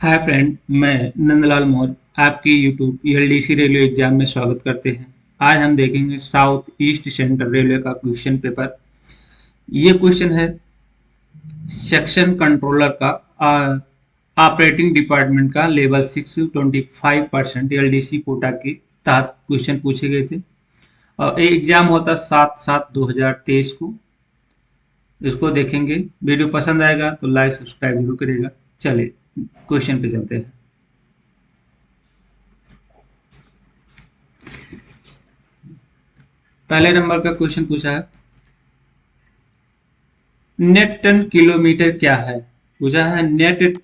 Hi friend, मैं नंदलाल मौर्य आपकी YouTube LDC railway exam में स्वागत करते हैं। आज हम देखेंगे साउथ ईस्ट सेंट्रल रेलवे का क्वेश्चन पेपर। ये क्वेश्चन है सेक्शन कंट्रोलर का ऑपरेटिंग डिपार्टमेंट का लेवल 6 25% एलडीसी कोटा के तहत क्वेश्चन पूछे गए थे और एग्जाम होता 7/7/2023 को। इसको देखेंगे। वीडियो पसंद आएगा तो लाइक सब्सक्राइब जरूर करिएगा। चलिए क्वेश्चन पे चलते हैं। पहले नंबर का क्वेश्चन पूछा है, नेट टन किलोमीटर क्या है। पूछा है नेट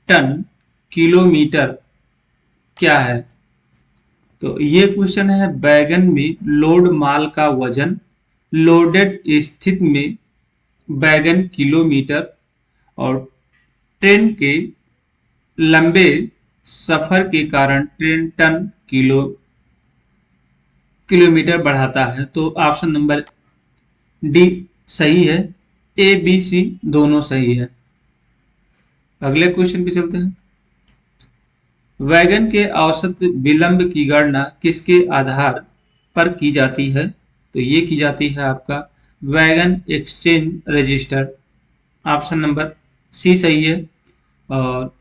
टन किलोमीटर क्या है। तो ये क्वेश्चन है वैगन में लोड माल का वजन लोडेड स्थिति में वैगन किलोमीटर और ट्रेन के लंबे सफर के कारण ट्रेन टन किलोमीटर बढ़ाता है। तो ऑप्शन नंबर डी सही है। ए बी सी दोनों सही है। अगले क्वेश्चन पे चलते हैं। वैगन के औसत विलंब की गणना किसके आधार पर की जाती है। तो ये की जाती है आपका wagon exchange register. Option number C सही है। और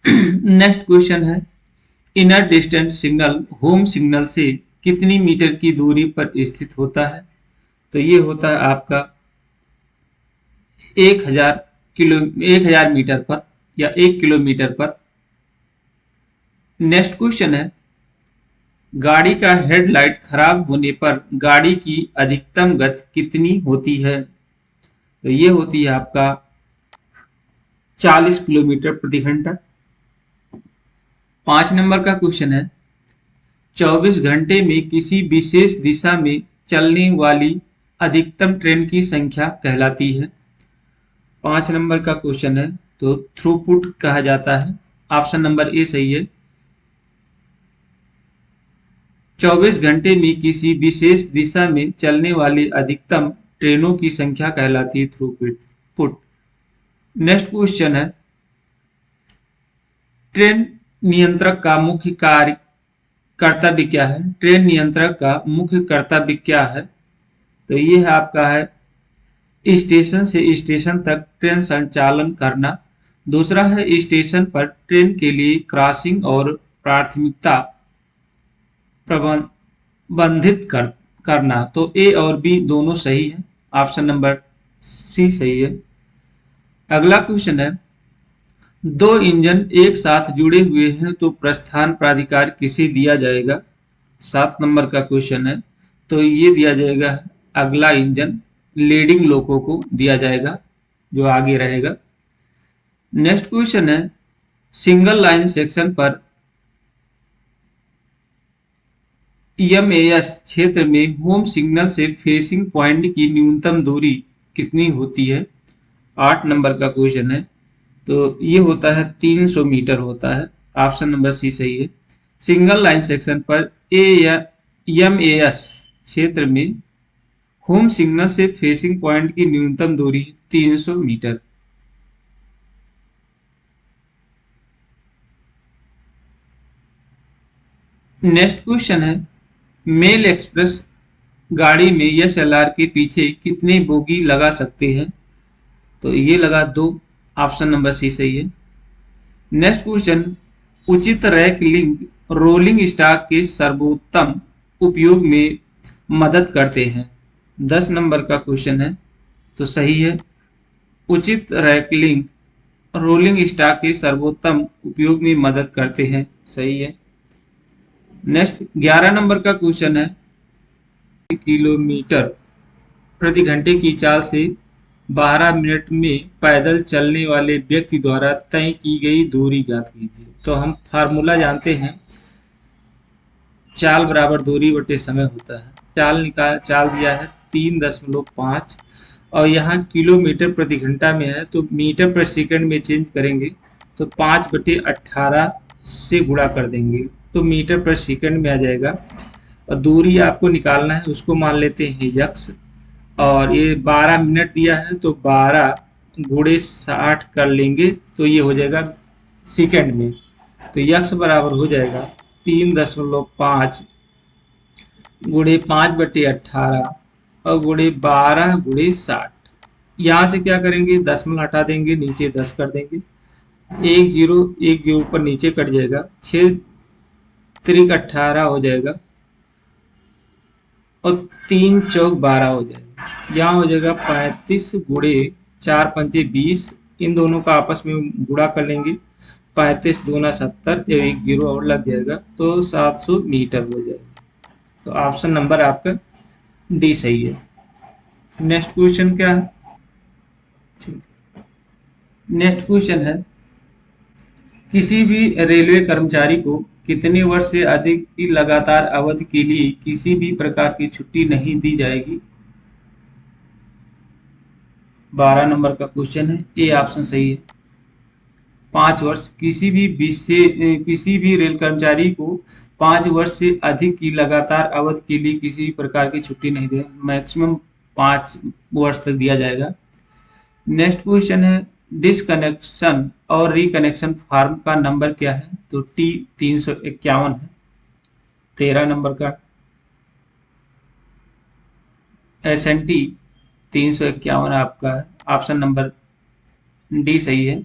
नेक्स्ट क्वेश्चन है, inner distance signal home signal से कितनी मीटर की दूरी पर स्थित होता है। तो ये होता है आपका 1000 मीटर पर या 1 किलोमीटर पर। नेक्स्ट क्वेश्चन है, गाड़ी का हेडलाइट खराब होने पर गाड़ी की अधिकतम गति कितनी होती है। तो ये होती है आपका 40 किलोमीटर प्रति घंटा। 5 नंबर का क्वेश्चन है, 24 घंटे में किसी विशेष दिशा में चलने वाली अधिकतम ट्रेन की संख्या कहलाती है। 5 नंबर का क्वेश्चन है, तो थ्रूपुट कहा जाता है। ऑप्शन नंबर ए सही है। 24 घंटे में किसी विशेष दिशा में चलने वाली अधिकतम ट्रेनों की संख्या कहलाती है थ्रूपुट। नेक्स्ट क्वेश्चन है, ट्रेन नियंत्रक का मुख्य कार्य कर्तव्य क्या है। ट्रेन नियंत्रक का मुख्य कर्तव्य क्या है। तो ये है आपका है स्टेशन से स्टेशन तक ट्रेन संचालन करना। दूसरा है स्टेशन पर ट्रेन के लिए क्रॉसिंग और प्राथमिकता प्रबंधित करना। तो ए और बी दोनों सही है। ऑप्शन नंबर सी सही है। अगला क्वेश्चन है, दो इंजन एक साथ जुड़े हुए हैं तो प्रस्थान प्राधिकार किसे दिया जाएगा। 7 नंबर का क्वेश्चन है, तो ये दिया जाएगा अगला इंजन लीडिंग लोको को दिया जाएगा जो आगे रहेगा। नेक्स्ट क्वेश्चन है, सिंगल लाइन सेक्शन पर EMAS क्षेत्र में होम सिग्नल से फेसिंग पॉइंट की न्यूनतम दूरी कितनी होती है। 8 नंबर का क्वेश्चन है, तो ये होता है 300 मीटर होता है। ऑप्शन नंबर सी सही है। सिंगल लाइन सेक्शन पर EMAS क्षेत्र में होम सिग्नल से फेसिंग पॉइंट की न्यूनतम दूरी 300 मीटर। नेक्स्ट क्वेश्चन है, मेल एक्सप्रेस गाड़ी में SLR के पीछे कितने बोगी लगा सकते हैं। तो ये लगा 2। ऑप्शन नंबर सी सही है। नेक्स्ट क्वेश्चन, उचित रैक लिंक रोलिंग स्टॉक के सर्वोत्तम उपयोग में मदद करते हैं। 10 नंबर का क्वेश्चन है, तो सही है। उचित रैक लिंक रोलिंग स्टॉक के सर्वोत्तम उपयोग में मदद करते हैं, सही है। नेक्स्ट 11 नंबर का क्वेश्चन है, किलोमीटर प्रति घंटे की चाल से 12 मिनट में पैदल चलने वाले व्यक्ति द्वारा तय की गई दूरी ज्ञात कीजिए। तो हम फार्मूला जानते हैं, चाल बराबर दूरी बटे समय होता है। चाल दिया है 3.5 और यहाँ किलोमीटर प्रति घंटा में है, तो मीटर पर सेकंड में चेंज करेंगे तो 5/18 से गुणा कर देंगे तो मीटर पर सेकंड में आ जाएगा। और दूरी आपको निकालना है, उसको मान लेते हैं यक्स। और ये 12 मिनट दिया है, तो 12 गुणे 60 कर लेंगे तो ये हो जाएगा सेकेंड में। तो यक्स बराबर हो जाएगा 3.5 गुणे 5/18 और गुणे 12 × 60। यहाँ से क्या करेंगे, दशमलव हटा देंगे, नीचे 10 कर देंगे, एक जीरो पर नीचे कट जाएगा, 6 त्रिक 18 हो जाएगा और 3 चौक 12 हो जाएगा। यहाँ हो जाएगा 35 गुणे 4 पंचे 20, इन दोनों का आपस में गुणा कर लेंगे, 35 दूना 70, एक जीरो और लग जाएगा तो 700 मीटर हो जाएगा। तो ऑप्शन नंबर आपका डी सही है। नेक्स्ट क्वेश्चन क्या है? नेक्स्ट क्वेश्चन है, किसी भी रेलवे कर्मचारी को कितने वर्ष से अधिक की लगातार अवधि के लिए किसी भी प्रकार की छुट्टी नहीं दी जाएगी? 12 नंबर का क्वेश्चन है, ए ऑप्शन सही है। 5 वर्ष, किसी भी रेल कर्मचारी को 5 वर्ष से अधिक की लगातार अवधि के लिए किसी भी प्रकार की छुट्टी नहीं दे, मैक्सिमम 5 वर्ष तक दिया जाएगा। नेक्स्ट क्वेश्चन है, डिसकनेक्शन और रिकनेक्शन फॉर्म का नंबर क्या है? तो टी 351 है। 13 नंबर का SNT 351 आपका है, ऑप्शन नंबर डी सही है।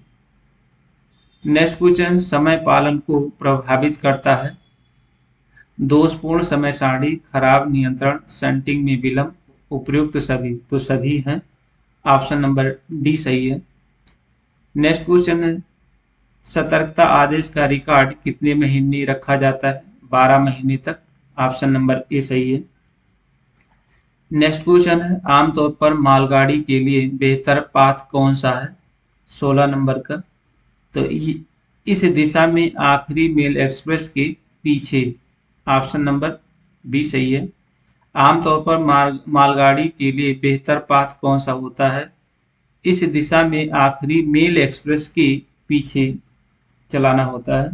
नेक्स्ट क्वेश्चन, समय पालन को प्रभावित करता है? दोषपूर्ण समय सारणी, खराब नियंत्रण, शंटिंग में विलंब, उपयुक्त सभी, तो सभी हैं, ऑप्शन नंबर डी सही है। नेक्स्ट क्वेश्चन है, सतर्कता आदेश का रिकॉर्ड कितने महीने रखा जाता है? 12 महीने तक, ऑप्शन नंबर ए सही है। नेक्स्ट क्वेश्चन है, आमतौर पर मालगाड़ी के लिए बेहतर पाथ कौन सा है? 16 नंबर का, तो इस दिशा में आखिरी मेल एक्सप्रेस के पीछे, ऑप्शन नंबर बी सही है। आमतौर पर मालगाड़ी के लिए बेहतर पाथ कौन सा होता है? इस दिशा में आखिरी मेल एक्सप्रेस के पीछे चलाना होता है।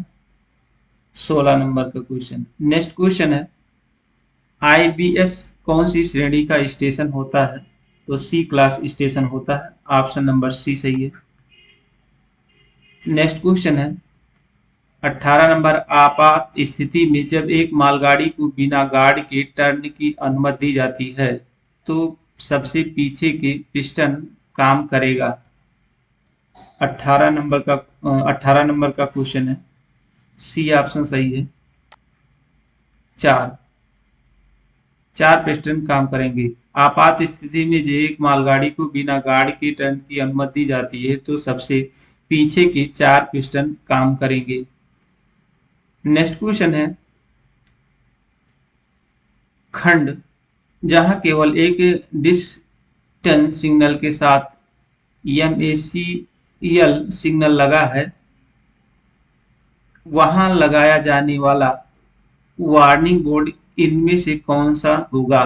16 नंबर का क्वेश्चन। नेक्स्ट क्वेश्चन है, IBS कौन सी श्रेणी का स्टेशन होता है? तो सी क्लास स्टेशन होता है, ऑप्शन नंबर सी सही है। नेक्स्ट क्वेश्चन है, 18 नंबर, आपात स्थिति में जब एक मालगाड़ी को बिना गार्ड के टर्न की अनुमति दी जाती है तो सबसे पीछे के पिस्टन काम करेगा। 18 नंबर का क्वेश्चन है, सी ऑप्शन सही है। चार पिस्टन काम करेंगे। आपात स्थिति में जो एक मालगाड़ी को बिना गार्ड के टर्न की अनुमति दी जाती है तो सबसे पीछे के 4 पिस्टन काम करेंगे। नेक्स्ट क्वेश्चन है, खंड जहां केवल एक डिस्टेंस सिग्नल के साथ MACL सिग्नल लगा है, वहां लगाया जाने वाला वार्निंग बोर्ड इनमें से कौन सा होगा?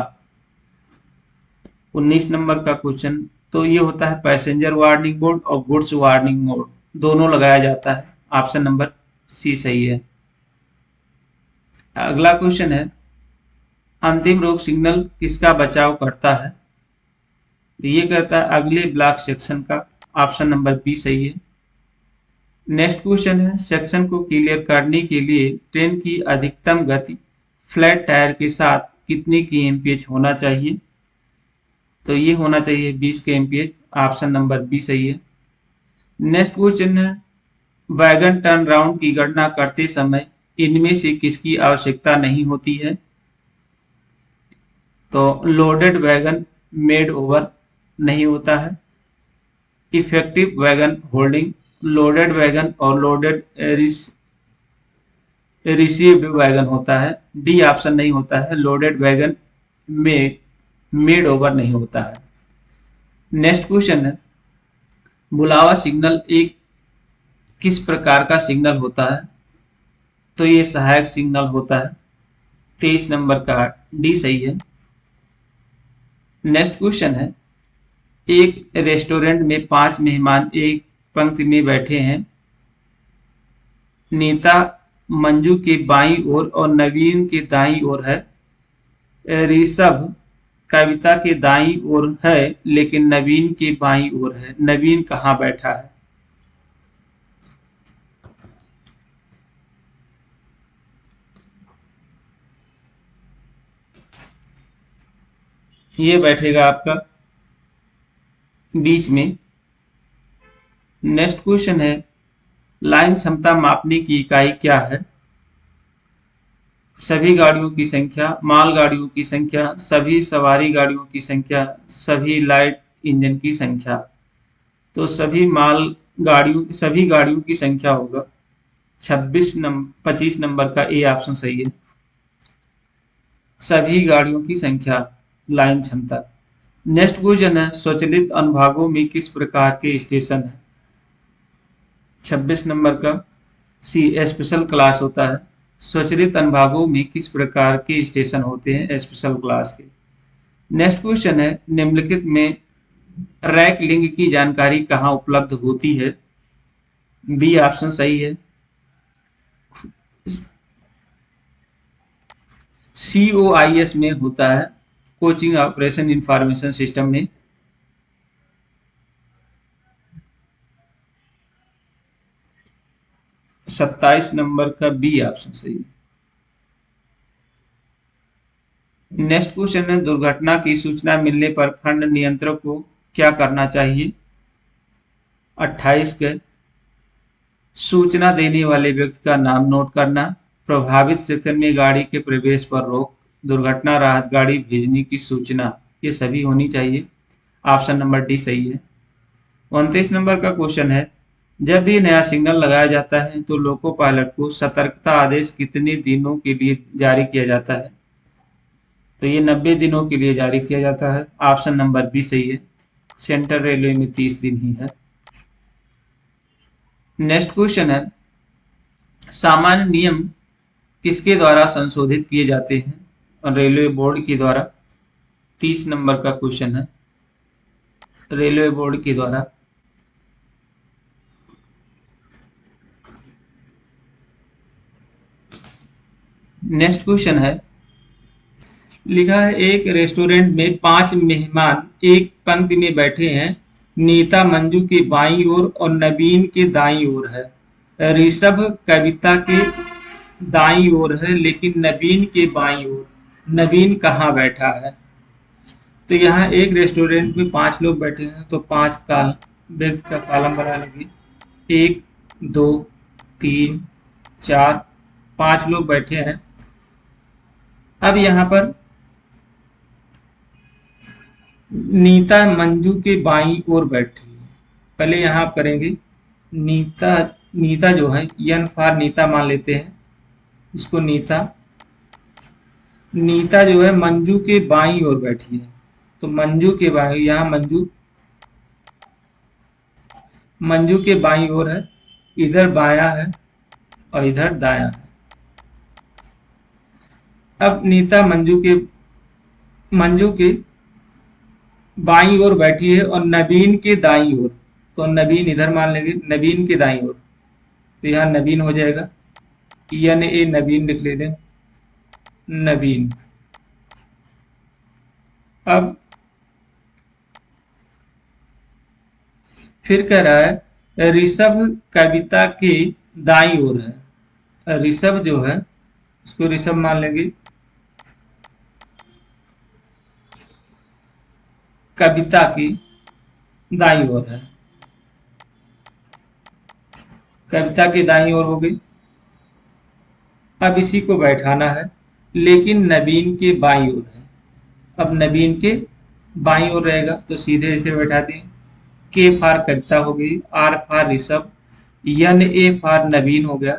19 नंबर का क्वेश्चन, तो ये होता है पैसेंजर वार्निंग बोर्ड और गुड्स वार्निंग बोर्ड, दोनों लगाया जाता है, ऑप्शन नंबर सी सही है। अगला क्वेश्चन है, अंतिम रोक सिग्नल किसका बचाव करता है? ये कहता है अगले ब्लॉक सेक्शन का, ऑप्शन नंबर बी सही है। नेक्स्ट क्वेश्चन है, सेक्शन को क्लियर करने के लिए ट्रेन की अधिकतम गति फ्लैट टायर के साथ कितने kmph होना चाहिए? तो ये होना चाहिए 20 kmph, ऑप्शन नंबर बी सही है। नेक्स्ट क्वेश्चन है, वैगन टर्न राउंड की गणना करते समय इनमें से किसकी आवश्यकता नहीं होती है? तो लोडेड वैगन मेड ओवर नहीं होता है, effective wagon holding, loaded wagon और लोडेड रिसीव्ड वैगन होता है। डी ऑप्शन नहीं होता है, लोडेड वैगन में मेड ओवर नहीं होता है। नेक्स्ट क्वेश्चन है, बुलावा सिग्नल एक किस प्रकार का सिग्नल होता है? तो ये सहायक सिग्नल होता है, 23 नंबर का डी सही है। नेक्स्ट क्वेश्चन है, एक रेस्टोरेंट में 5 मेहमान एक पंक्ति में बैठे हैं। नेता मंजू के बाईं ओर और नवीन के दाईं ओर है। ऋषभ कविता के दाईं ओर है लेकिन नवीन के बाईं ओर है। नवीन कहाँ बैठा है? ये बैठेगा आपका बीच में। नेक्स्ट क्वेश्चन है, लाइन क्षमता मापने की इकाई क्या है? सभी गाड़ियों की संख्या, माल गाड़ियों की संख्या, सभी सवारी गाड़ियों की संख्या, सभी लाइट इंजन की संख्या। तो सभी गाड़ियों की संख्या होगा। 25 नंबर का ए ऑप्शन सही है। सभी गाड़ियों की संख्या, लाइन क्षमता। नेक्स्ट क्वेश्चन है, स्वचालित अनुभागों में किस प्रकार के स्टेशन है? 26 नंबर का सी स्पेशल क्लास होता है। स्वचालित अनुभागों में किस प्रकार के स्टेशन होते हैं? स्पेशल क्लास के। नेक्स्ट क्वेश्चन है, निम्नलिखित में रैक लिंग की जानकारी कहाँ उपलब्ध होती है? बी ऑप्शन सही है। COIS में होता है, कोचिंग ऑपरेशन इंफॉर्मेशन सिस्टम में। सत्ताईस नंबर का बी ऑप्शन सही है। नेक्स्ट क्वेश्चन है, दुर्घटना की सूचना मिलने पर खंड नियंत्रक को क्या करना चाहिए? 28 के सूचना देने वाले व्यक्ति का नाम नोट करना, प्रभावित क्षेत्र में गाड़ी के प्रवेश पर रोक, दुर्घटना राहत गाड़ी भेजने की सूचना, ये सभी होनी चाहिए। ऑप्शन नंबर डी सही है। 29 नंबर का क्वेश्चन है, जब भी नया सिग्नल लगाया जाता है तो लोको पायलट को सतर्कता आदेश कितने दिनों के लिए जारी किया जाता है? तो ये 90 दिनों के लिए जारी किया जाता है। ऑप्शन नंबर बी सही है। सेंट्रल रेलवे में 30 दिन ही है। नेक्स्ट क्वेश्चन है, सामान्य नियम किसके द्वारा संशोधित किए जाते हैं? और रेलवे बोर्ड के द्वारा। 30 नंबर का क्वेश्चन है, रेलवे बोर्ड के द्वारा। नेक्स्ट क्वेश्चन है, लिखा है एक रेस्टोरेंट में 5 मेहमान एक पंक्ति में बैठे हैं। नीता मंजू के बाईं ओर और नवीन के दाईं ओर है। ऋषभ कविता के दाईं ओर है लेकिन नवीन के बाईं ओर। नवीन कहाँ बैठा है? तो यहाँ एक रेस्टोरेंट में 5 लोग बैठे हैं तो 5 व्यक्ति का कॉलम बना लेंगे। 1 2 3 4 5 लोग बैठे हैं। अब यहाँ पर नीता मंजू के बाईं ओर बैठी है। पहले यहाँ आप करेंगे नीता। नीता जो है यन फॉर नीता मान लेते हैं इसको। नीता जो है मंजू के बाईं ओर बैठी है तो मंजू के बाईं, यहाँ मंजू के बाईं ओर है। इधर बायां है और इधर दायां है। अब नीता मंजू के बाईं ओर बैठी है और नवीन के दाईं ओर। तो नवीन इधर मान लेंगे, नवीन के दाईं ओर। तो यहाँ नवीन हो जाएगा, NA नवीन लिख लेते हैं। नवीन। अब फिर कह रहा है ऋषभ कविता के दाईं ओर है। ऋषभ जो है इसको ऋषभ मान लेंगे, कविता की दाईं ओर है। कविता की दाईं ओर हो गई। अब इसी को बैठाना है लेकिन नवीन के बाईं ओर है। अब नवीन के बाईं ओर रहेगा तो सीधे इसे बैठा दें। के फॉर कविता हो गई, R for Rishabh, NA for Naveen हो गया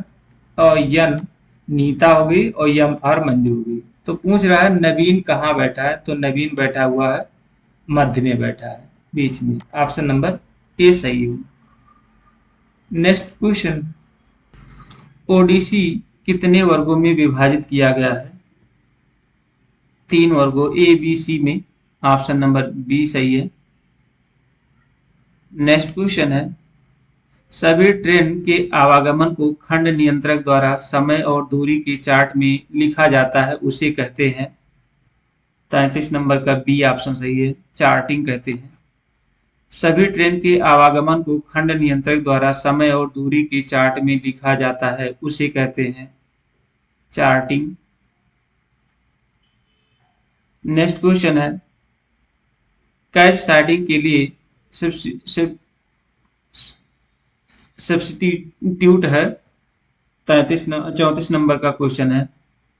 और N नीता हो गई और M फॉर मंजू हो गई। तो पूछ रहा है नवीन कहाँ बैठा है? तो नवीन बैठा हुआ है मध्य में बैठा है, बीच में। ऑप्शन नंबर ए सही हो। नेक्स्ट क्वेश्चन, ओडिसी कितने वर्गों में विभाजित किया गया है? 3 वर्गों ABC में। ऑप्शन नंबर बी सही है। नेक्स्ट क्वेश्चन है, सभी ट्रेन के आवागमन को खंड नियंत्रक द्वारा समय और दूरी के चार्ट में लिखा जाता है, उसे कहते हैं? 33 नंबर का बी ऑप्शन सही है, चार्टिंग कहते हैं। सभी ट्रेन के आवागमन को खंड नियंत्रक द्वारा समय और दूरी के चार्ट में लिखा जाता है, उसे कहते हैं चार्टिंग। नेक्स्ट क्वेश्चन है, कैच साइडिंग के लिए सब्स्टिट्यूट है। 34 नंबर का क्वेश्चन है,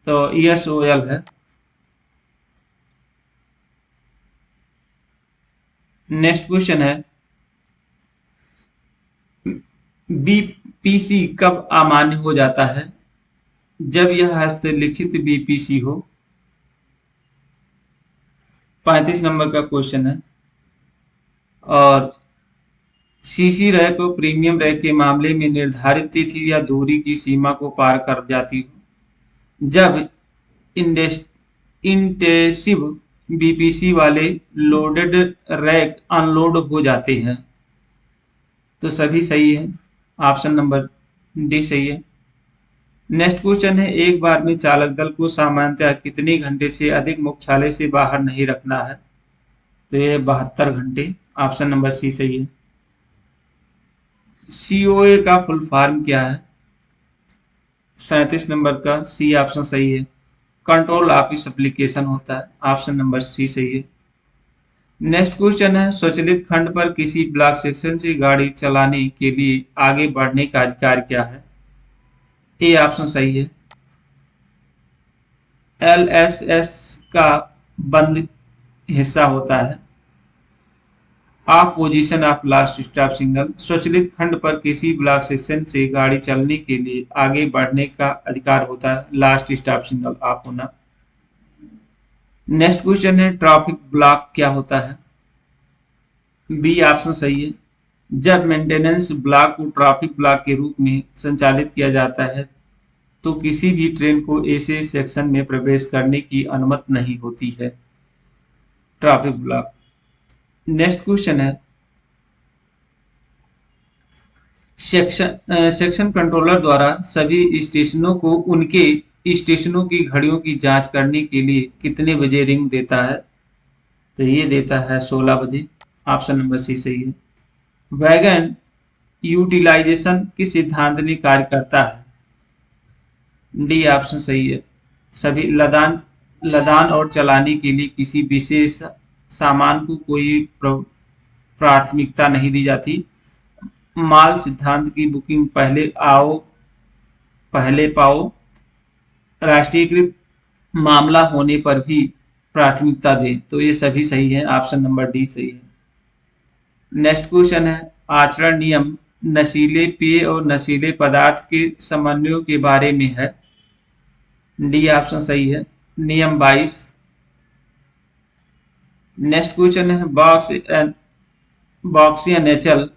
तो यस ओ एल है। नेक्स्ट क्वेश्चन है, बीपीसी कब अमान्य हो जाता है? जब यह हस्तलिखित बीपीसी हो। 35 नंबर का क्वेश्चन है। और सीसी रैक और प्रीमियम रैक के मामले में निर्धारित तिथि या दूरी की सीमा को पार कर जाती हो जब इंटेंसिव बीपीसी वाले लोडेड रैक अनलोड हो जाते हैं। तो सभी सही है, ऑप्शन नंबर डी सही है। नेक्स्ट क्वेश्चन है, एक बार में चालक दल को सामान्यतः कितने घंटे से अधिक मुख्यालय से बाहर नहीं रखना है? तो ये 72 घंटे, ऑप्शन नंबर सी सही है। सीओए का फुल फॉर्म क्या है? 37 नंबर का सी ऑप्शन सही है, कंट्रोल ऑफिस एप्लीकेशन होता है, ऑप्शन नंबर सी सही है। नेक्स्ट क्वेश्चन है, स्वचालित खंड पर किसी ब्लॉक सेक्शन से गाड़ी चलाने के लिए आगे बढ़ने का अधिकार क्या है? ए ऑप्शन सही है, एलएसएस का बंद हिस्सा होता है। Of position of last stop signal, स्वचालित खंड पर किसी ब्लॉक सेक्शन से गाड़ी चलने के लिए आगे बढ़ने का अधिकार होता है, लास्ट स्टॉप सिग्नल ऑफ होना। नेक्स्ट क्वेश्चन है, ट्रैफिक ब्लॉक क्या होता है? बी ऑप्शन सही है, जब मेंटेनेंस ब्लॉक को ट्रैफिक ब्लॉक के रूप में संचालित किया जाता है तो किसी भी ट्रेन को ऐसे सेक्शन में प्रवेश करने की अनुमति नहीं होती है, ट्रैफिक ब्लॉक। नेक्स्ट क्वेश्चन है, सेक्शन कंट्रोलर द्वारा सभी स्टेशनों को उनके स्टेशनों की घड़ियों की जांच करने के लिए कितने बजे रिंग देता है? तो ये देता है 16 बजे, ऑप्शन नंबर सी सही है। वैगन यूटिलाइजेशन किस सिद्धांत में कार्य करता है? डी ऑप्शन सही है, सभी लदान लदान और चलाने के लिए किसी विशेष सामान को कोई प्राथमिकता नहीं दी जाती। माल सिद्धांत की बुकिंग पहले आओ पहले पाओ, राष्ट्रीयकृत मामला होने पर भी प्राथमिकता दें। तो ये सभी सही है, ऑप्शन नंबर डी सही है। नेक्स्ट क्वेश्चन है, आचरण नियम नशीले पेय और नशीले पदार्थ के समन्वय के बारे में है। डी ऑप्शन सही है, नियम 22। नेक्स्ट क्वेश्चन है, बॉक्स या नेचल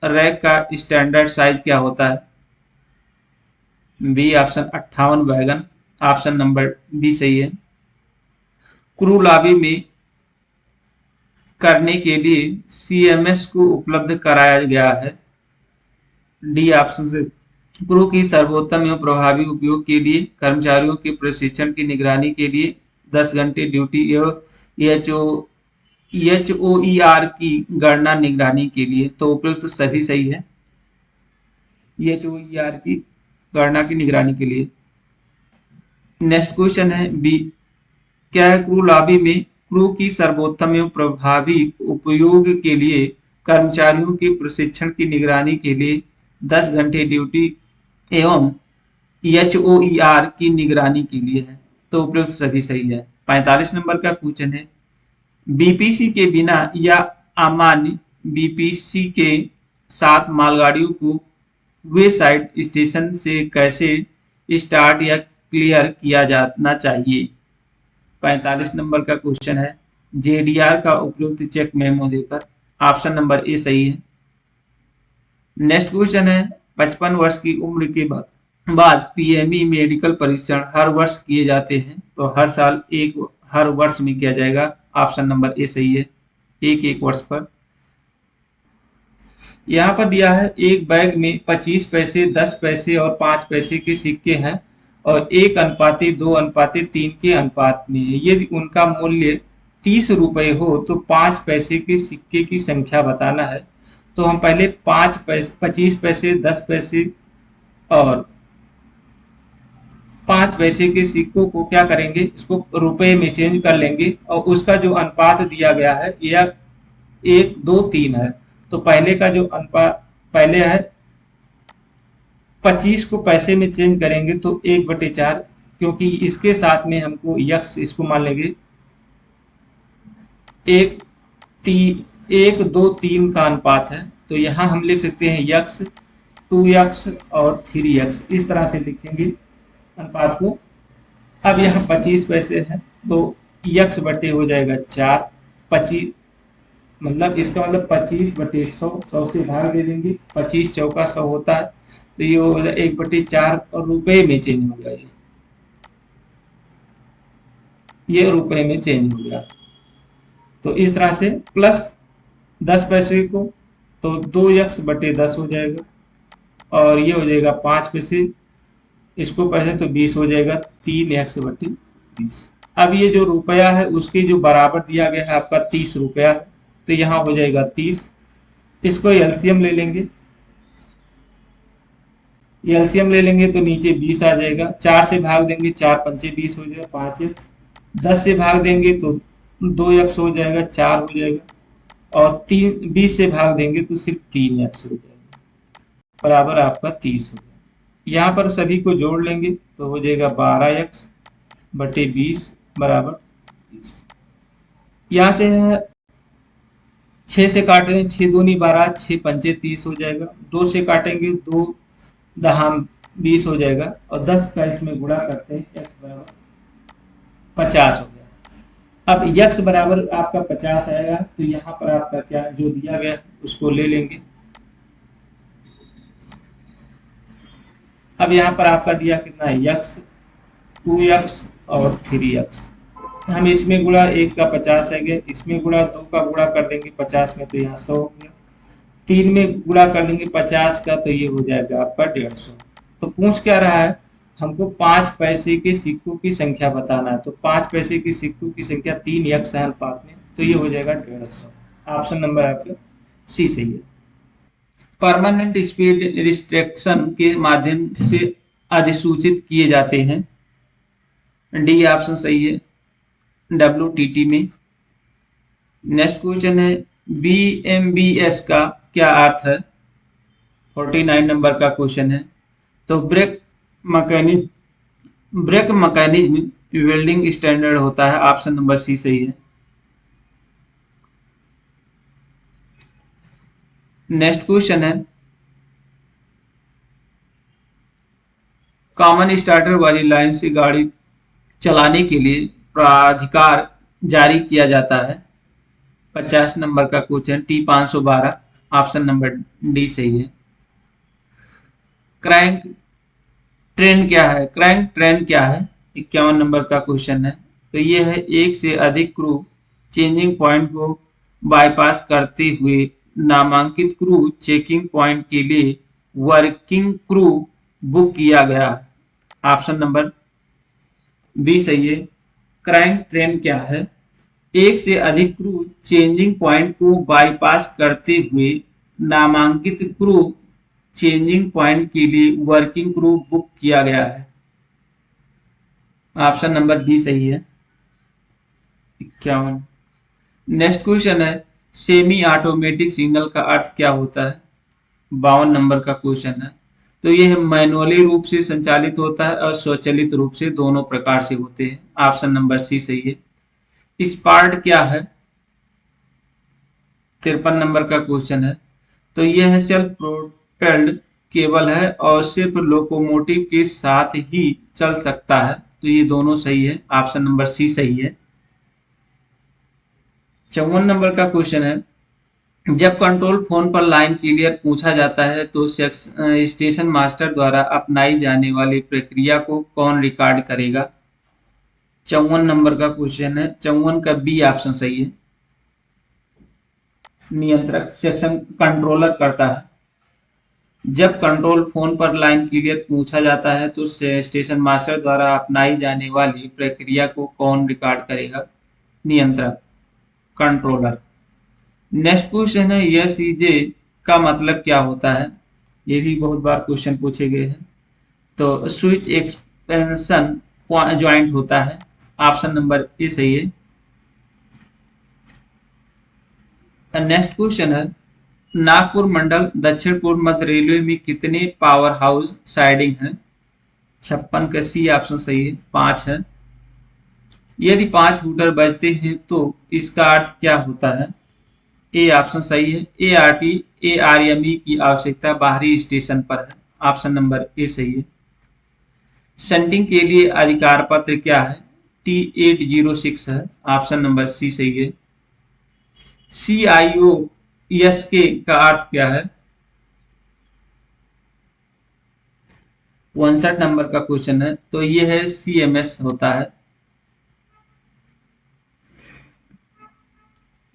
रैक का स्टैंडर्ड साइज क्या होता है? B option 58 wagon, option number B सही है। क्रू लॉबी में करने के लिए सीएमएस को उपलब्ध कराया गया है। डी ऑप्शन से क्रू की सर्वोत्तम एवं प्रभावी उपयोग के लिए कर्मचारियों के प्रशिक्षण की निगरानी के लिए 10 घंटे ड्यूटी एवं एचओईआर की गणना निगरानी के लिए। तो उपयुक्त सभी सही है, एचओईआर की गणना की निगरानी के लिए। नेक्स्ट क्वेश्चन है, बी क्या है, क्रू लॉबी में क्रू की सर्वोत्तम एवं प्रभावी उपयोग के लिए कर्मचारियों के प्रशिक्षण की निगरानी के लिए 10 घंटे ड्यूटी एवं एचओईआर की निगरानी के लिए है। तो उपयुक्त सभी सही है। 45 नंबर का क्वेश्चन है, बीपीसी के बिना या अमान्य बीपीसी के साथ मालगाड़ियों को वे साइड स्टेशन से कैसे स्टार्ट या क्लियर किया जाना चाहिए? 45 नंबर का क्वेश्चन है, जेडीआर का उपयुक्त चेक मेमो देकर, ऑप्शन नंबर ए सही है। नेक्स्ट क्वेश्चन है, 55 वर्ष की उम्र के बाद पीएमई मेडिकल परीक्षण हर वर्ष किए जाते हैं, तो हर वर्ष में किया जाएगा, ऑप्शन नंबर ए सही है, एक वर्ष पर। यहाँ पर दिया है, एक बैग में 25 पैसे, 10 पैसे और 5 पैसे के सिक्के हैं और 1:2:3 के अनुपात में है। यदि उनका मूल्य 30 रुपये हो तो 5 पैसे के सिक्के की संख्या बताना है। तो हम पहले 5 पैसे, 25 पैसे, 10 पैसे और 5 पैसे के सिक्कों को क्या करेंगे, इसको रुपए में चेंज कर लेंगे और उसका जो अनुपात दिया गया है यह 1:2:3 है। तो पहले का जो अनुपात पहले है 25 को पैसे में चेंज करेंगे तो 1/4, क्योंकि इसके साथ में हमको यक्स इसको मान लेंगे 1:2:3 का अनुपात है। तो यहाँ हम लिख सकते हैं यक्स, 2x और 3x, इस तरह से लिखेंगे अनुपात को। अब यहाँ 25 पैसे हैं तो यक्स बटे हो जाएगा 4, 25 मतलब इसका मतलब 25/100, 100 से भाग दे देंगे, 25 चौका 100 होता है, तो ये हो जाए 1/4 और रुपए में चेंज हो गया, ये रुपए में चेंज हो गया। तो इस तरह से प्लस 10 पैसे को तो 2x/10 हो जाएगा और ये हो जाएगा 5 पैसे, इसको पैसे तो 20 हो जाएगा 3x/20। अब ये जो रुपया है उसके जो बराबर दिया गया है आपका 30 रुपया, तो यहाँ हो जाएगा 30। इसको एलसीएम ले लेंगे, एलसीएम ले लेंगे तो नीचे 20 आ जाएगा, 4 से भाग देंगे 4 पंचे 20 हो जाएगा 5x, 10 से भाग देंगे तो 2x हो जाएगा 4 हो जाएगा और 20 से भाग देंगे तो सिर्फ 3x हो जाएगा, बराबर आपका 30 हो जाएगा। यहाँ पर सभी को जोड़ लेंगे तो हो जाएगा 12x/20 बराबर 30। यहाँ से 6 से काटेंगे, 6 दूनी 12, 6 पंचे 30 हो जाएगा, 2 से काटेंगे 2 दहाम 20 हो जाएगा और 10 का इसमें गुणा करते हैं, x बराबर 50 हो गया। अब x बराबर आपका 50 आएगा तो यहाँ पर आपका क्या जो दिया गया उसको ले लेंगे। अब यहाँ पर आपका दिया कितना है x, 2x और 3x, हम इसमें गुणा 1 का 50 है गया, इसमें गुणा 2 का गुणा कर देंगे 50 में तो यहाँ 100 हो गया, 3 में गुणा कर देंगे 50 का तो ये हो जाएगा आपका 150। तो पूछ क्या रहा है, हमको 5 पैसे के सिक्कों की संख्या बताना है। तो 5 पैसे के सिक्कों की संख्या 3x है अनुपात में, तो ये हो जाएगा 150। ऑप्शन नंबर आपका सी सही है। परमानेंट स्पीड रिस्ट्रिक्शन के माध्यम से अधिसूचित किए जाते हैं, डी ऑप्शन सही है, WTT में। नेक्स्ट क्वेश्चन है BMBS का क्या अर्थ है, 49 नंबर का क्वेश्चन है। तो ब्रेक मैकेनिज्म वेल्डिंग स्टैंडर्ड होता है, ऑप्शन नंबर सी सही है। नेक्स्ट क्वेश्चन है कॉमन स्टार्टर वाली लाइन से गाड़ी चलाने के लिए प्राधिकार जारी किया जाता है, 50 नंबर का question, T512, option number D सही है। क्रैंक ट्रेन क्या है, क्रैंक ट्रेन क्या है, 51 नंबर का क्वेश्चन है। तो ये है एक से अधिक क्रू चेंजिंग पॉइंट को बाईपास करते हुए नामांकित क्रू चेकिंग पॉइंट के लिए वर्किंग क्रू बुक किया गया है, ऑप्शन नंबर बी सही है। क्रैंक ट्रेन क्या है, एक से अधिक क्रू चेंजिंग पॉइंट को बाईपास करते हुए नामांकित क्रू चेंजिंग पॉइंट के लिए वर्किंग क्रू बुक किया गया है, ऑप्शन नंबर बी सही है, 51। नेक्स्ट क्वेश्चन है सेमी ऑटोमेटिक सिग्नल का अर्थ क्या होता है, 52 नंबर का क्वेश्चन है। तो यह मैनुअली रूप से संचालित होता है और स्वचालित रूप से, दोनों प्रकार से होते हैं, ऑप्शन नंबर सी सही है। स्पार्ट क्या है, 53 नंबर का क्वेश्चन है। तो यह है सेल्फ प्रोपेल्ड केबल है और सिर्फ लोकोमोटिव के साथ ही चल सकता है, तो ये दोनों सही है, ऑप्शन नंबर सी सही है। 54 नंबर का क्वेश्चन है जब कंट्रोल फोन पर लाइन क्लियर पूछा जाता है तो स्टेशन मास्टर द्वारा अपनाई जाने वाली प्रक्रिया को कौन रिकॉर्ड करेगा, 54 नंबर का क्वेश्चन है, 54 का बी ऑप्शन सही है, नियंत्रक सेक्शन कंट्रोलर करता है। जब कंट्रोल फोन पर लाइन क्लियर पूछा जाता है तो स्टेशन मास्टर द्वारा अपनाई जाने वाली प्रक्रिया को कौन रिकॉर्ड करेगा? नियंत्रक, कंट्रोलर। नेक्स्ट क्वेश्चन है एसईजे का मतलब क्या होता है? ये भी बहुत बार क्वेश्चन पूछे गए हैं। तो स्विच एक्सपेंशन ज्वाइंट होता है। ऑप्शन नंबर ए सही है। नेक्स्ट क्वेश्चन है नागपुर मंडल दक्षिण पूर्व मध्य रेलवे में कितने पावर हाउस साइडिंग है? 56 का सी ऑप्शन सही है, 5 है। यदि 5 हूटर बजते हैं तो इसका अर्थ क्या होता है? ए ऑप्शन सही है, एआरटी एआरएमई की आवश्यकता बाहरी स्टेशन पर है। ऑप्शन नंबर ए सही है। सेंडिंग के लिए अधिकार पत्र क्या है? T806 है। ऑप्शन नंबर सी सही है। CIO ESK का अर्थ क्या है? 59 नंबर का क्वेश्चन है, तो ये है CMS होता है।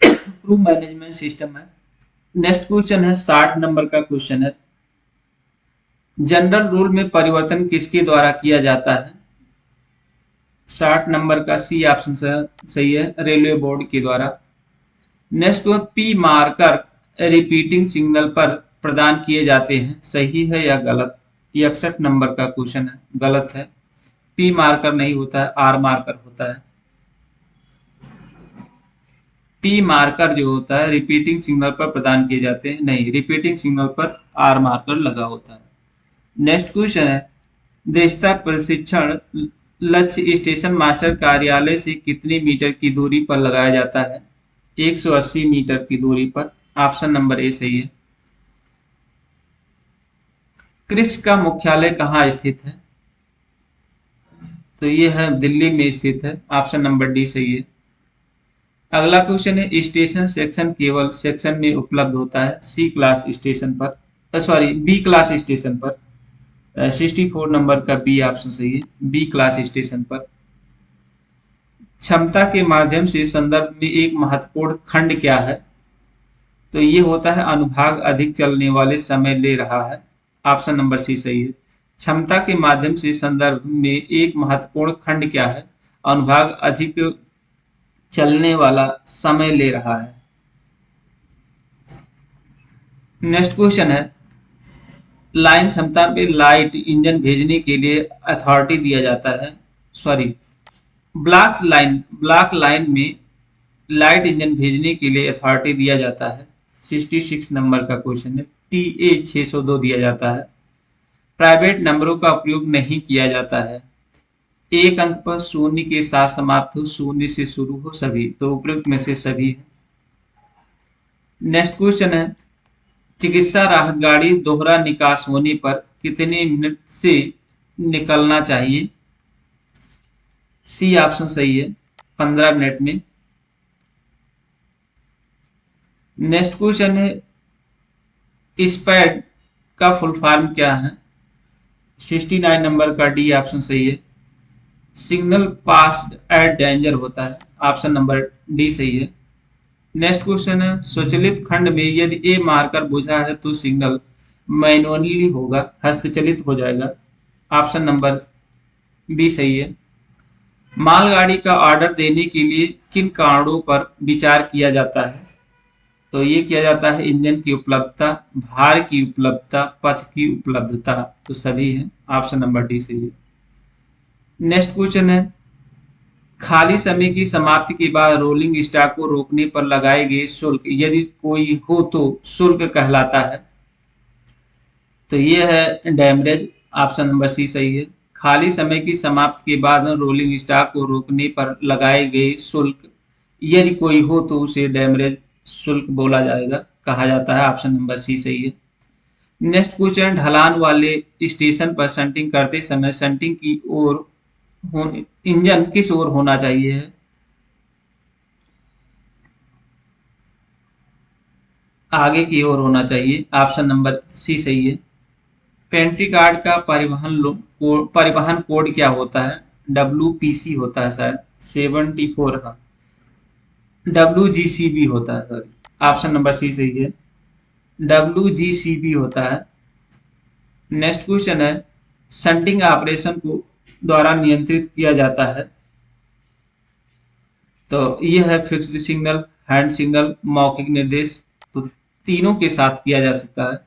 क्रू मैनेजमेंट सिस्टम है। नेक्स्ट क्वेश्चन है 60 नंबर का क्वेश्चन है जनरल रूल में परिवर्तन किसके द्वारा किया जाता है? 60 नंबर का सी ऑप्शन सही है, रेलवे बोर्ड के द्वारा। Next question P marker repeating signal पर प्रदान किए जाते हैं, सही है या गलत? 61 नंबर का क्वेश्चन है, गलत है। पी मार्कर नहीं होता है, आर मार्कर होता है। पी मार्कर जो होता है रिपीटिंग सिग्नल पर प्रदान किए जाते हैं, नहीं, रिपीटिंग सिग्नल पर आर मार्कर लगा होता है। नेक्स्ट क्वेश्चन है दृश्यता प्रशिक्षण लक्ष्य स्टेशन मास्टर कार्यालय से कितने मीटर की दूरी पर लगाया जाता है? 180 मीटर की दूरी पर। ऑप्शन नंबर ए सही है। क्रिस का मुख्यालय कहाँ स्थित है? तो ये है दिल्ली में स्थित है। ऑप्शन नंबर डी सही है। अगला क्वेश्चन है स्टेशन सेक्शन केवल सेक्शन में उपलब्ध होता है सी क्लास स्टेशन पर, सॉरी बी क्लास स्टेशन पर। 64 नंबर का बी ऑप्शन सही है, बी क्लास स्टेशन पर। क्षमता के माध्यम से संदर्भ में एक महत्वपूर्ण खंड क्या है? तो ये होता है अनुभाग अधिक चलने वाले समय ले रहा है। ऑप्शन नंबर सी सही है। क्षमता के माध्यम से संदर्भ में एक महत्वपूर्ण खंड क्या है? अनुभाग अधिक चलने वाला समय ले रहा है। नेक्स्ट क्वेश्चन है लाइन क्षमता पे लाइट इंजन भेजने के लिए अथॉरिटी दिया जाता है, सॉरी ब्लॉक लाइन में लाइट इंजन भेजने के लिए अथॉरिटी दिया जाता है। 66 नंबर का क्वेश्चन है, TA 602 दिया जाता है। प्राइवेट नंबरों का उपयोग नहीं किया जाता है। एक अंक पर शून्य के साथ समाप्त हो, शून्य से शुरू हो, सभी, तो उपयुक्त में से सभी है। नेक्स्ट क्वेश्चन है चिकित्सा राहत गाड़ी दोहरा निकास होने पर कितने मिनट से निकलना चाहिए? सी ऑप्शन सही है, 15 मिनट में। नेक्स्ट क्वेश्चन है स्पैड का फुल फॉर्म क्या है? 69 नंबर का डी ऑप्शन सही है, सिग्नल पास्ड एट डेंजर होता है। ऑप्शन नंबर डी सही है। नेक्स्ट क्वेश्चन है स्वचालित खंड में यदि ए मार्कर बुझा है तो सिग्नल मैनुअली होगा, हस्तचलित हो जाएगा। ऑप्शन नंबर बी सही है। मालगाड़ी का ऑर्डर देने के लिए किन कारणों पर विचार किया जाता है? तो ये किया जाता है इंजन की उपलब्धता, भार की उपलब्धता, पथ की उपलब्धता, तो सभी है। ऑप्शन नंबर डी सही है। नेक्स्ट क्वेश्चन है खाली समय की समाप्ति के बाद रोलिंग स्टॉक को रोकने पर लगाए गए शुल्क यदि कोई हो तो शुल्क कहलाता है। तो ये है डैमरेज। ऑप्शन नंबर सी सही है। खाली समय की समाप्ति के बाद रोलिंग स्टॉक को रोकने पर लगाए गए शुल्क यदि कोई हो तो उसे डैमरेज शुल्क बोला जाएगा, कहा जाता है। ऑप्शन नंबर सी सही है। नेक्स्ट क्वेश्चन ढलान वाले स्टेशन पर शंटिंग करते समय शंटिंग की ओर इंजन किस ओर होना चाहिए है? आगे की ओर होना चाहिए। ऑप्शन नंबर सी सही है। पेंट्री कार्ड का परिवहन कोड क्या होता है? WPC होता है शायद, 74, हाँ, WGCB होता है, सॉरी। ऑप्शन नंबर सी सही है, WGCB होता है। नेक्स्ट क्वेश्चन है शंटिंग ऑपरेशन को द्वारा नियंत्रित किया जाता है। तो ये है फिक्स्ड सिग्नल, हैंड सिग्नल, मौखिक निर्देश, तो तीनों के साथ किया जा सकता है।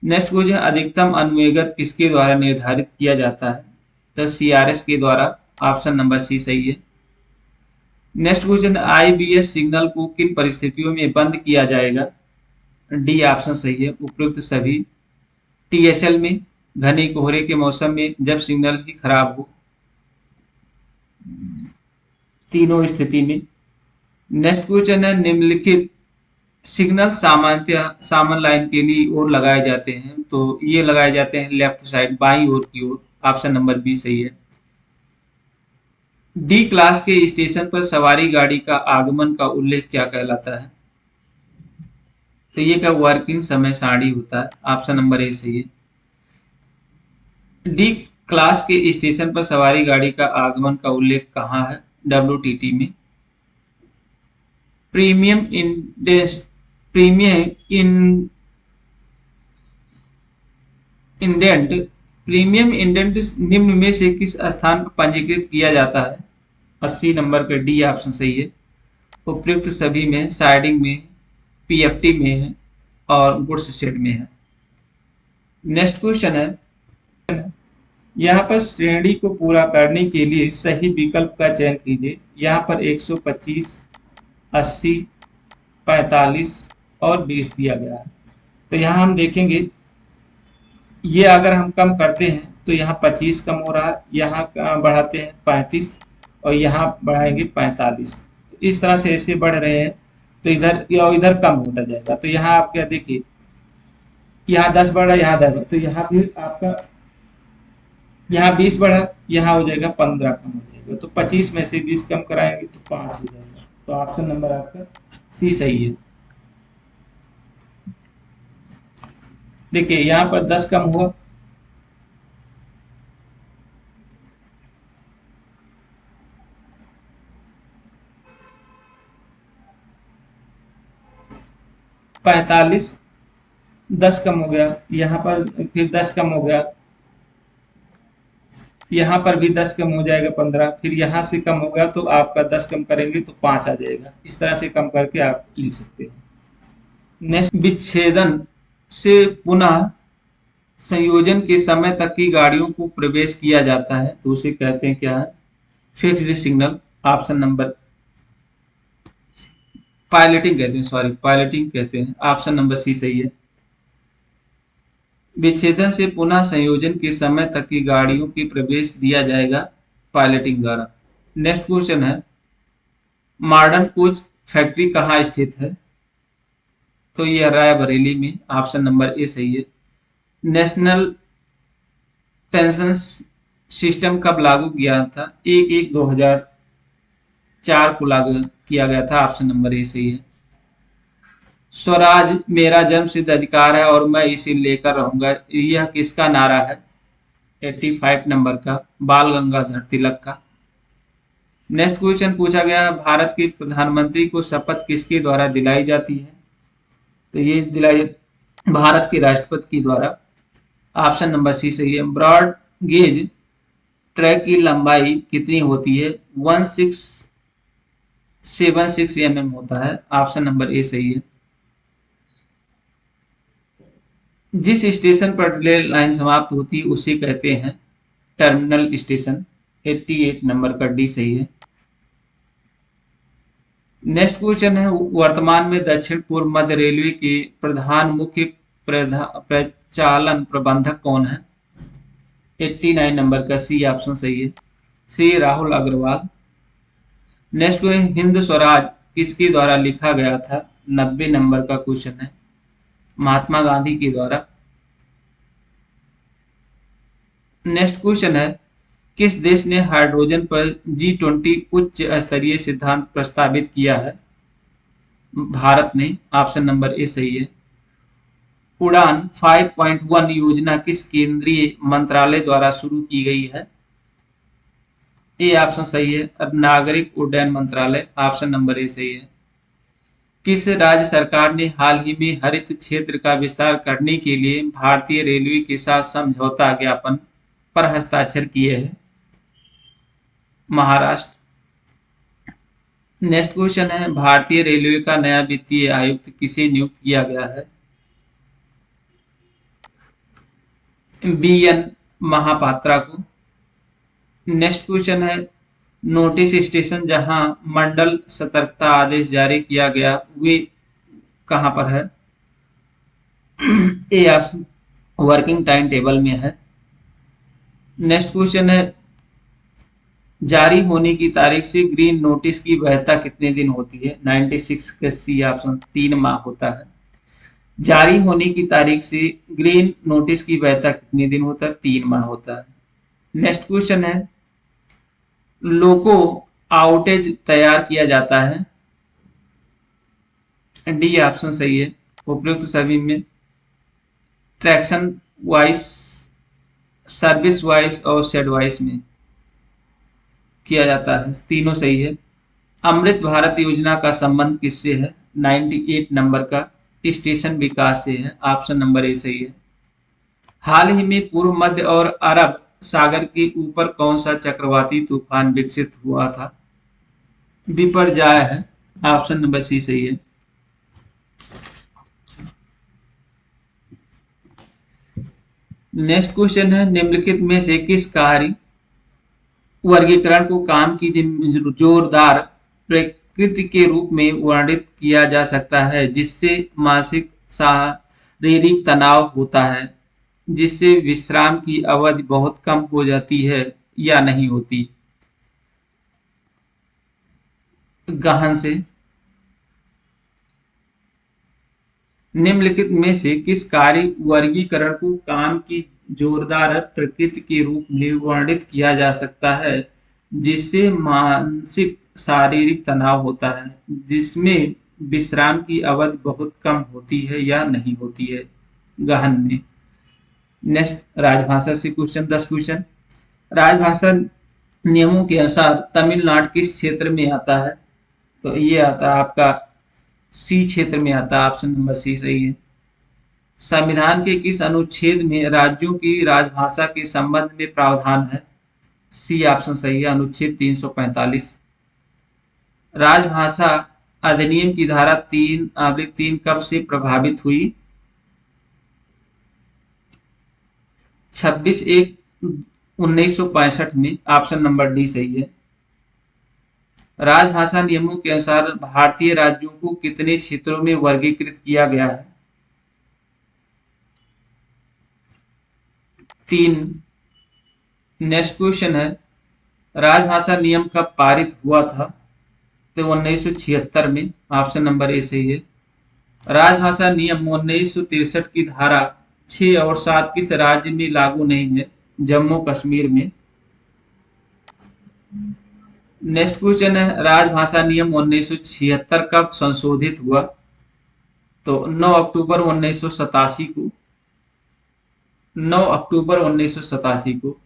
नेक्स्ट क्वेश्चन अधिकतम अनुवेगत किसके द्वारा निर्धारित किया जाता है? तो सीआरएस के द्वारा, ऑप्शन नंबर सी सही है। नेक्स्ट क्वेश्चन आईबीएस सिग्नल को किन परिस्थितियों में बंद किया जाएगा? डी ऑप्शन सही है, उपयुक्त सभी। टीएसएल में, घने कोहरे के मौसम में, जब सिग्नल ही खराब हो, तीनों स्थिति में। नेक्स्ट क्वेश्चन है निम्नलिखित सिग्नल सामान्यतः सामान्य लाइन के लिए ओर लगाए जाते हैं, तो ये लगाए जाते हैं लेफ्ट साइड, बाईं ओर की ओर, ऑप्शन नंबर बी सही है। डी क्लास के स्टेशन पर सवारी गाड़ी का आगमन का उल्लेख क्या कहलाता है? तो ये क्या वर्किंग समय सारणी होता है, ऑप्शन नंबर ए सही है। डी क्लास के स्टेशन पर सवारी गाड़ी का आगमन का उल्लेख कहाँ है? डब्ल्यूटीटी में। Premium इंडेंस premium indent premium indent निम्न में से किस स्थान पर पंजीकृत किया जाता है? 80 नंबर का डी ऑप्शन सही है। उपयुक्त सभी में, साइडिंग में, पीएफटी में है और गुड्स शेड में है। नेक्स्ट क्वेश्चन है यहाँ पर श्रेणी को पूरा करने के लिए सही विकल्प का चयन कीजिए। यहाँ पर 125, 80, 45 और 20 दिया गया है। तो यहाँ हम देखेंगे ये अगर हम कम करते हैं तो यहाँ 25 कम हो रहा है, यहाँ बढ़ाते हैं 35 और यहाँ बढ़ाएंगे 45। तो इस तरह से ऐसे बढ़ रहे हैं तो इधर या इधर कम होता जाएगा। तो यहाँ आप क्या देखिए, यहाँ 10 बढ़ा, यहाँ 10, तो यहाँ भी आपका यहाँ 20 बढ़ा, यहाँ हो जाएगा 15 कम हो जाएगा। तो 25 में से 20 कम कराएंगे तो 5 हो जाएगा। तो ऑप्शन नंबर आपका सी सही है। देखिए यहाँ पर 10 कम हुआ, पैंतालीस, 10 कम हो गया, यहाँ पर फिर 10 कम हो गया, यहाँ पर भी 10 कम हो जाएगा 15, फिर यहाँ से कम होगा तो आपका 10 कम करेंगे तो 5 आ जाएगा। इस तरह से कम करके आप लिख सकते हैं। नेक्स्ट, विच्छेदन से पुनः संयोजन के समय तक की गाड़ियों को प्रवेश किया जाता है तो उसे कहते हैं क्या है? Fixed signal, option number piloting कहते हैं, सॉरी पायलटिंग कहते हैं, ऑप्शन नंबर सी सही है। विच्छेदन से पुनः संयोजन के समय तक की गाड़ियों की प्रवेश दिया जाएगा पायलटिंग द्वारा। नेक्स्ट क्वेश्चन है मॉडर्न कोच फैक्ट्री कहाँ स्थित है? तो ये रायबरेली में, ऑप्शन नंबर ए सही है। नेशनल पेंशन सिस्टम कब लागू किया था? 1/1/2004 को लागू किया गया था, ऑप्शन नंबर ए सही है। स्वराज मेरा जन्मसिद्ध अधिकार है और मैं इसे लेकर रहूंगा, यह किसका नारा है? 85 नंबर का, बाल गंगाधर तिलक का। नेक्स्ट क्वेश्चन पूछा गया भारत के प्रधानमंत्री को शपथ किसके द्वारा दिलाई जाती है? तो ये दिलाई भारत के राष्ट्रपति के द्वारा, ऑप्शन नंबर सी सही है। ब्रॉड गेज ट्रैक की लंबाई कितनी होती है? 1676 mm होता है, ऑप्शन नंबर ए सही है। जिस स्टेशन पर रेल लाइन समाप्त होती है उसे कहते हैं टर्मिनल स्टेशन, 88 नंबर का डी सही है। नेक्स्ट क्वेश्चन है वर्तमान में दक्षिण पूर्व मध्य रेलवे के प्रधान मुख्य प्रचालन प्रबंधक कौन है? 89 नंबर का सी ऑप्शन सही है, सी राहुल अग्रवाल। नेक्स्ट क्वेश्चन हिंद स्वराज किसके द्वारा लिखा गया था? 90 नंबर का क्वेश्चन है, महात्मा गांधी के द्वारा। नेक्स्ट क्वेश्चन है किस देश ने हाइड्रोजन पर G20 उच्च स्तरीय सिद्धांत प्रस्तावित किया है? भारत ने, ऑप्शन नंबर ए सही है। उड़ान 5.1 योजना किस केंद्रीय मंत्रालय द्वारा शुरू की गई है? ए ऑप्शन सही है, नागरिक उड्डयन मंत्रालय, ऑप्शन नंबर ए सही है। किस राज्य सरकार ने हाल ही में हरित क्षेत्र का विस्तार करने के लिए भारतीय रेलवे के साथ समझौता ज्ञापन पर हस्ताक्षर किए हैं? महाराष्ट्र। नेक्स्ट क्वेश्चन है, भारतीय रेलवे का नया वित्तीय आयुक्त किसे नियुक्त किया गया है? BN महापात्रा को। नेक्स्ट क्वेश्चन है, नोटिस स्टेशन जहां मंडल सतर्कता आदेश जारी किया गया वे कहां पर है? A option working time table में है। नेक्स्ट क्वेश्चन है, जारी होने की तारीख से ग्रीन नोटिस की वैधता कितने दिन होती है? 96 का सी ऑप्शन 3 माह होता है। जारी होने की तारीख से ग्रीन नोटिस की वैधता कितने दिन होता है? 3 माह होता है। नेक्स्ट क्वेश्चन है, लोको आउटेज तैयार किया जाता है? डी ऑप्शन सही है। उपयुक्त सभी में ट्रैक्शन वाइस, सर्विस वाइस और शेड वाइस में किया जाता है, तीनों सही है। अमृत भारत योजना का संबंध किससे है? 98 नंबर का स्टेशन विकास से है, ऑप्शन नंबर ए सही है। हाल ही में पूर्व मध्य और अरब सागर के ऊपर कौन सा चक्रवाती तूफान विकसित हुआ था? बिपरजॉय है, ऑप्शन नंबर सी सही है। नेक्स्ट क्वेश्चन है, निम्नलिखित में से किस कार्य वर्गीकरण को काम की जोरदार प्रकृति के रूप में वर्णित किया जा सकता है जिससे मानसिक शारीरिक तनाव होता है, जिससे विश्राम की अवधि बहुत कम हो जाती है या नहीं होती? गहन से। निम्नलिखित में से किस कार्य वर्गीकरण को काम की जोरदार प्रकृति के रूप में वर्णित किया जा सकता है जिससे मानसिक शारीरिक तनाव होता है, जिसमें विश्राम की अवधि बहुत कम होती है या नहीं होती है? गहन में। नेक्स्ट राजभाषा से क्वेश्चन 10 क्वेश्चन, राजभाषा नियमों के अनुसार तमिलनाडु किस क्षेत्र में आता है? तो ये आता है आपका सी क्षेत्र में आता है, ऑप्शन नंबर सी सही है। संविधान के किस अनुच्छेद में राज्यों की राजभाषा के संबंध में प्रावधान है? सी ऑप्शन सही है, अनुच्छेद 345। राजभाषा अधिनियम की धारा 3 कब से प्रभावित हुई? 26/1/1965 में, ऑप्शन नंबर डी सही है। राजभाषा नियमों के अनुसार भारतीय राज्यों को कितने क्षेत्रों में वर्गीकृत किया गया है? 3। नेक्स्ट क्वेश्चन है, राजभाषा नियम कब पारित हुआ था? तो 1976 में, ऑप्शन नंबर ए सही है। राजभाषा नियम 1963 की धारा 6 और 7 किस राज्य में लागू नहीं है? जम्मू कश्मीर में। नेक्स्ट क्वेश्चन है, राजभाषा नियम 1976 कब संशोधित हुआ? तो 9 अक्टूबर 1987 को। 9 अक्टूबर 1987 को।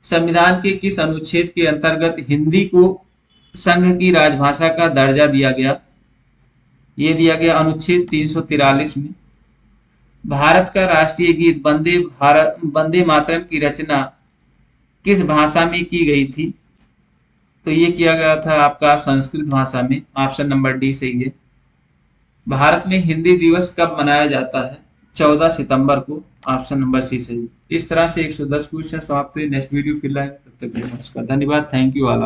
संविधान के किस अनुच्छेद के अंतर्गत हिंदी को संघ की राजभाषा का दर्जा दिया गया? ये दिया गया अनुच्छेद 343 में। भारत का राष्ट्रीय गीत वंदे मातरम की रचना किस भाषा में की गई थी? तो ये किया गया था आपका संस्कृत भाषा में, ऑप्शन नंबर डी सही है। भारत में हिंदी दिवस कब मनाया जाता है? 14 सितंबर को, ऑप्शन नंबर सी सही। इस तरह से 110 क्वेश्चन समाप्त हुए। नेक्स्ट वीडियो फिर लाएंगे, तब तक के लिए नमस्कार, धन्यवाद, थैंक यू ऑल।